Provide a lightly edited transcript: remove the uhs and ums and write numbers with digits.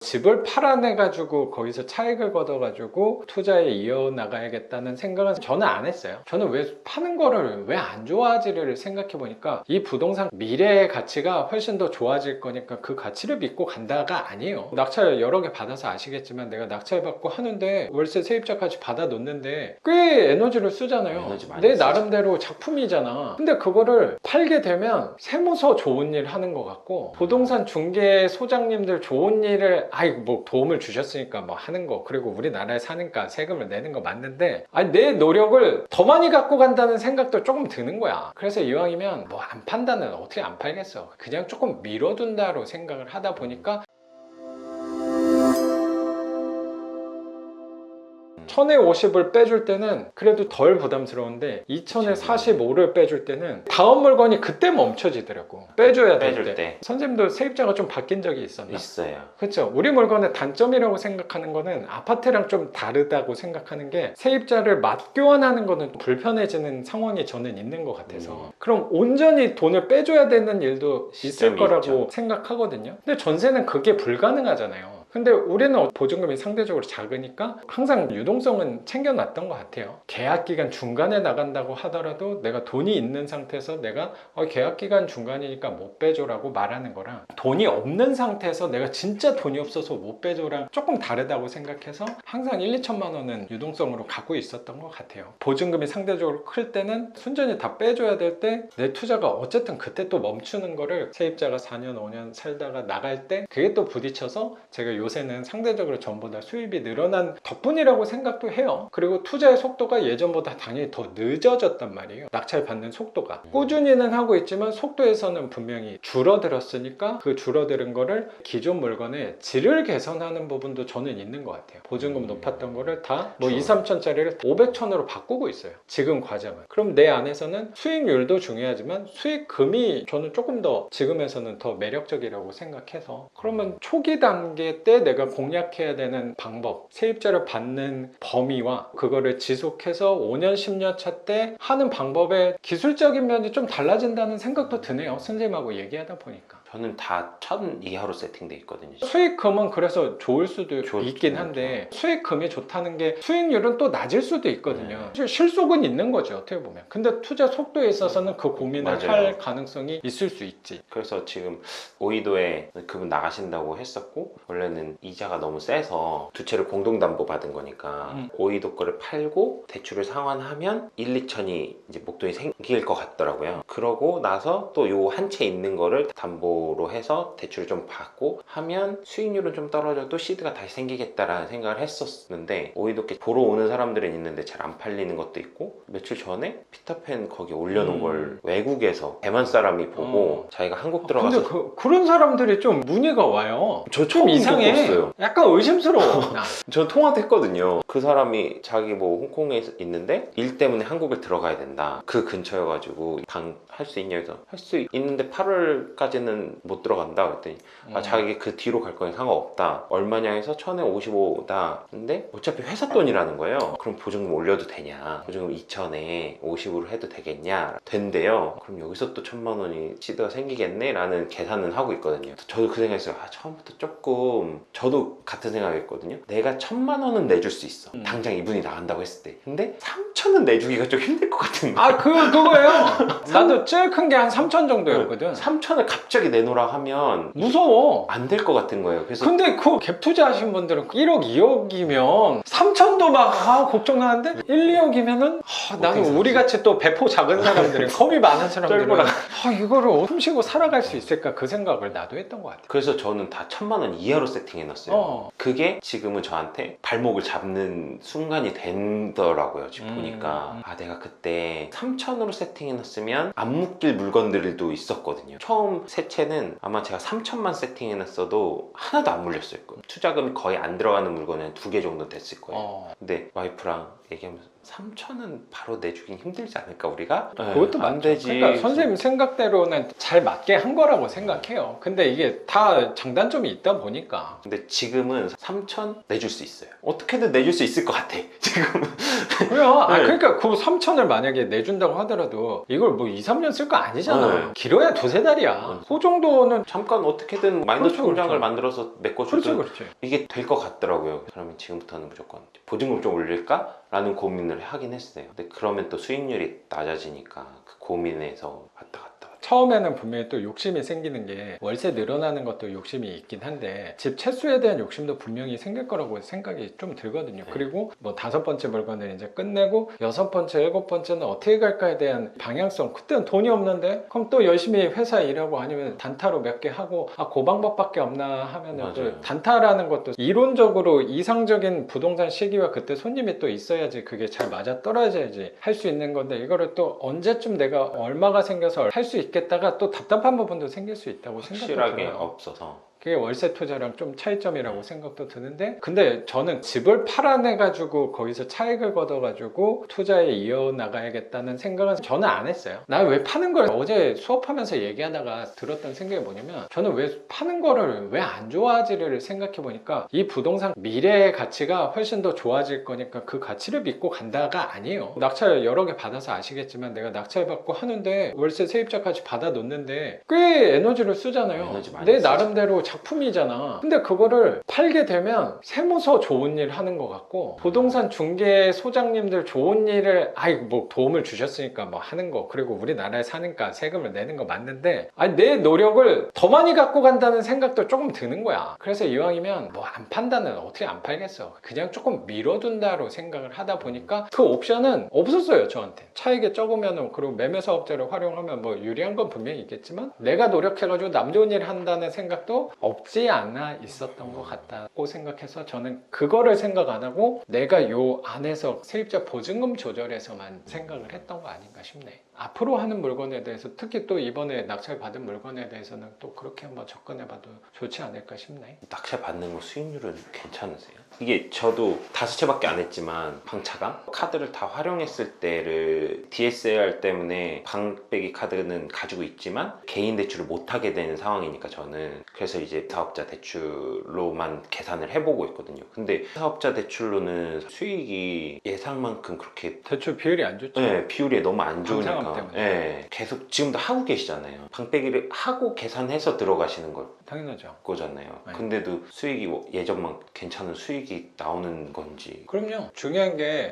집을 팔아내가지고 거기서 차익을 걷어가지고 투자에 이어나가야겠다는 생각은 저는 안 했어요. 저는 왜 파는 거를 왜 안 좋아하지를 생각해 보니까 이 부동산 미래의 가치가 훨씬 더 좋아질 거니까 그 가치를 믿고 간다가 아니에요. 낙찰 여러 개 받아서 아시겠지만 내가 낙찰 받고 하는데 월세 세입자까지 받아 놓는데 꽤 에너지를 쓰잖아요. 에너지 많이 내 쓰죠. 나름대로 작품이잖아. 근데 그거를 팔게 되면 세무서 좋은 일 하는 것 같고 부동산 중개 소장님들 좋은 일을 아이 뭐 도움을 주셨으니까 뭐 하는 거, 그리고 우리나라에 사니까 세금을 내는 거 맞는데 아니 내 노력을 더 많이 갖고 간다는 생각도 조금 드는 거야. 그래서 이왕이면 뭐 안 판다는 어떻게 안 팔겠어, 그냥 조금 미뤄둔다로 생각을 하다 보니까 1000에 50을 빼줄 때는 그래도 덜 부담스러운데 2000에 45를 빼줄 때는 다음 물건이 그때 멈춰지더라고. 빼줘야 될 빼줄 때. 때. 선생님도 세입자가 좀 바뀐 적이 있었나? 있어요. 그렇죠. 우리 물건의 단점이라고 생각하는 거는 아파트랑 좀 다르다고 생각하는 게 세입자를 맞교환하는 거는 불편해지는 상황이 저는 있는 것 같아서 그럼 온전히 돈을 빼줘야 되는 일도 있을 거라고 있죠. 생각하거든요. 근데 전세는 그게 불가능하잖아요. 근데 우리는 보증금이 상대적으로 작으니까 항상 유동성은 챙겨놨던 것 같아요. 계약기간 중간에 나간다고 하더라도 내가 돈이 있는 상태에서 내가 계약기간 중간이니까 못 빼줘라고 말하는 거랑 돈이 없는 상태에서 내가 진짜 돈이 없어서 못 빼줘랑 조금 다르다고 생각해서 항상 1, 2천만 원은 유동성으로 갖고 있었던 것 같아요. 보증금이 상대적으로 클 때는 순전히 다 빼줘야 될 때 내 투자가 어쨌든 그때 또 멈추는 거를 세입자가 4년, 5년 살다가 나갈 때 그게 또 부딪혀서 제가 요새는 상대적으로 전보다 수입이 늘어난 덕분이라고 생각도 해요. 그리고 투자의 속도가 예전보다 당연히 더 늦어졌단 말이에요. 낙찰 받는 속도가 꾸준히는 하고 있지만 속도에서는 분명히 줄어들었으니까 그 줄어드는 거를 기존 물건의 질을 개선하는 부분도 저는 있는 것 같아요. 보증금 높았던 거를 다 뭐 2, 3천짜리를 500천으로 바꾸고 있어요. 지금 과정은. 그럼 내 안에서는 수익률도 중요하지만 수익금이 저는 조금 더 지금에서는 더 매력적이라고 생각해서 그러면 초기 단계 때 내가 공략해야 되는 방법, 세입자를 받는 범위와 그거를 지속해서 5년, 10년 차 때 하는 방법의 기술적인 면이 좀 달라진다는 생각도 드네요. 선생님하고 얘기하다 보니까. 저는 다 1000 이하로 세팅돼 있거든요. 수익금은 그래서 좋을 수도 좋죠. 있긴 한데 수익금이 좋다는 게 수익률은 또 낮을 수도 있거든요. 실속은 있는 거죠, 어떻게 보면. 근데 투자 속도에 있어서는 그 고민을 맞아요. 할 가능성이 있을 수 있지. 그래서 지금 오이도에 그분 나가신다고 했었고 원래는 이자가 너무 세서 두 채를 공동담보 받은 거니까 오이도 거를 팔고 대출을 상환하면 1, 2천이 이제 목돈이 생길 것 같더라고요. 그러고 나서 또 요 한 채 있는 거를 담보로 해서 대출을 좀 받고 하면 수익률은 좀 떨어져도 시드가 다시 생기겠다라는 생각을 했었는데 오이도 보러 오는 사람들은 있는데 잘 안 팔리는 것도 있고 며칠 전에 피터팬 거기 올려놓은 걸 외국에서 대만 사람이 보고 자기가 한국 들어가서 근데 그런 사람들이 좀 문의가 와요. 저 좀 처음 이상해. 겪었어요. 약간 의심스러워. 저 통화도 했거든요. 그 사람이 자기 뭐 홍콩에 있는데 일 때문에 한국을 들어가야 된다. 그 근처여가지고 방 할 수 있냐 해서 할 수 있는데 8월까지는 못 들어간다. 그랬더니 자기 그 뒤로 갈 거니 상관없다. 얼마냐 해서 1000에 55다. 근데 어차피 회사 돈이라는 거예요. 그럼 보증금 올려도 되냐? 보증금 2000에 50으로 해도 되겠냐? 된대요. 그럼 여기서 또 1000만 원이 시드가 생기겠네? 라는 계산은 하고 있거든요. 저도 그 생각했어요. 처음부터 조금 저도 같은 생각했거든요. 내가 1000만 원은 내줄 수 있어. 당장 이분이 나간다고 했을 때. 근데 3000은 내주기가 좀 힘들 것 같은 거예요. 그거예요. 나도 제일 큰 게 한 3천 정도였거든. 3000을 갑자기 내놓으라 하면 무서워. 안 될 것 같은 거예요. 그래서 근데 그 갭 투자하신 분들은 1억, 2억이면 3천도 막 걱정하는데 1, 2억이면은 나는 우리 같이 또 배포 작은 사람들은 겁이 많은 사람들은 이거를 숨쉬고 살아갈 수 있을까 그 생각을 나도 했던 것 같아요. 그래서 저는 다 1000만 원 이하로 세팅해놨어요. 그게 지금은 저한테 발목을 잡는 순간이 되더라고요. 지금 보니까 내가 그때 3000으로 세팅해놨으면 안 묶일 물건들도 있었거든요. 처음 세 채는 아마 제가 3000만 세팅해놨어도 하나도 안 물렸을 거예요. 투자금이 거의 안 들어가는 물건은 2개 정도 됐을 거예요. 근데 와이프랑 얘기하면서 3천은 바로 내주긴 힘들지 않을까 우리가? 그것도 안 맞죠. 되지. 그러니까 선생님 생각대로는 잘 맞게 한 거라고 생각해요. 근데 이게 다 장단점이 있다 보니까. 근데 지금은 3천 내줄 수 있어요. 어떻게든 내줄 수 있을 것 같아. 지금은. 그래요. 네. 그러니까 그 3천을 만약에 내준다고 하더라도 이걸 뭐 2, 3년 쓸 거 아니잖아. 네. 길어야 두세 달이야. 그 정도는 잠깐 어떻게든 마이너스 그렇죠, 통장을 그렇죠. 만들어서 메꿔주든 그렇지. 이게 될 것 같더라고요. 사람이 지금부터는 무조건 보증금 좀 올릴까? 라는 고민을 하긴 했어요. 근데 그러면 또 수익률이 낮아지니까 그 고민에서 왔다 갔다. 처음에는 분명히 또 욕심이 생기는 게 월세 늘어나는 것도 욕심이 있긴 한데 집 채수에 대한 욕심도 분명히 생길 거라고 생각이 좀 들거든요. 네. 그리고 뭐 5번째 물건을 이제 끝내고 6번째, 7번째는 어떻게 갈까에 대한 방향성. 그때는 돈이 없는데 그럼 또 열심히 회사 일하고 아니면 단타로 몇 개 하고 그 방법밖에 없나 하면은 또 맞아요. 단타라는 것도 이론적으로 이상적인 부동산 시기와 그때 손님이 또 있어야지 그게 잘 맞아 떨어져야지 할 수 있는 건데 이거를 또 언제쯤 내가 얼마가 생겨서 할 수 있겠다가 또 답답한 부분도 생길 수 있다고 생각도 확실하게 들어요. 없어서. 그게 월세 투자랑 좀 차이점이라고 생각도 드는데 근데 저는 집을 팔아내가지고 거기서 차익을 걷어가지고 투자에 이어나가야겠다는 생각은 저는 안 했어요. 나 왜 파는 걸 어제 수업하면서 얘기하다가 들었던 생각이 뭐냐면 저는 왜 파는 거를 왜 안 좋아하지를 생각해 보니까 이 부동산 미래의 가치가 훨씬 더 좋아질 거니까 그 가치를 믿고 간다가 아니에요. 낙찰 여러 개 받아서 아시겠지만 내가 낙찰 받고 하는데 월세 세입자까지 받아 놓는데 꽤 에너지를 쓰잖아요. 에너지 많이 내 쓰죠. 나름대로 작품이잖아. 근데 그거를 팔게 되면 세무서 좋은 일 하는 것 같고 부동산 중개 소장님들 좋은 일을 뭐 도움을 주셨으니까 뭐 하는 거 그리고 우리나라에 사니까 세금을 내는 거 맞는데 내 노력을 더 많이 갖고 간다는 생각도 조금 드는 거야. 그래서 이왕이면 뭐 안 판다는 어떻게 안 팔겠어. 그냥 조금 미뤄둔다로 생각을 하다 보니까 그 옵션은 없었어요 저한테. 차익이 적으면 그리고 매매 사업자를 활용하면 뭐 유리한 건 분명히 있겠지만 내가 노력해가지고 남 좋은 일 한다는 생각도 없지 않아 있었던 것 같다고 생각해서 저는 그거를 생각 안 하고 내가 요 안에서 세입자 보증금 조절해서만 생각을 했던 거 아닌가 싶네. 앞으로 하는 물건에 대해서 특히 또 이번에 낙찰 받은 물건에 대해서는 또 그렇게 한번 접근해봐도 좋지 않을까 싶네. 낙찰 받는 거 수익률은 괜찮으세요? 이게 저도 5채밖에 안 했지만 방차감? 카드를 다 활용했을 때를 DSR 때문에 방빼기 카드는 가지고 있지만 개인 대출을 못하게 되는 상황이니까 저는 그래서 이제 사업자 대출로만 계산을 해보고 있거든요. 근데 사업자 대출로는 수익이 예상만큼 그렇게 대출 비율이 안 좋죠. 네, 비율이 너무 안 좋으니까 방차감 때문에. 네, 계속 지금도 하고 계시잖아요. 방빼기를 하고 계산해서 들어가시는 당연하죠. 거잖아요. 네. 근데도 수익이 뭐 예전만 괜찮은 수익이 나오는 건지 그럼요. 중요한 게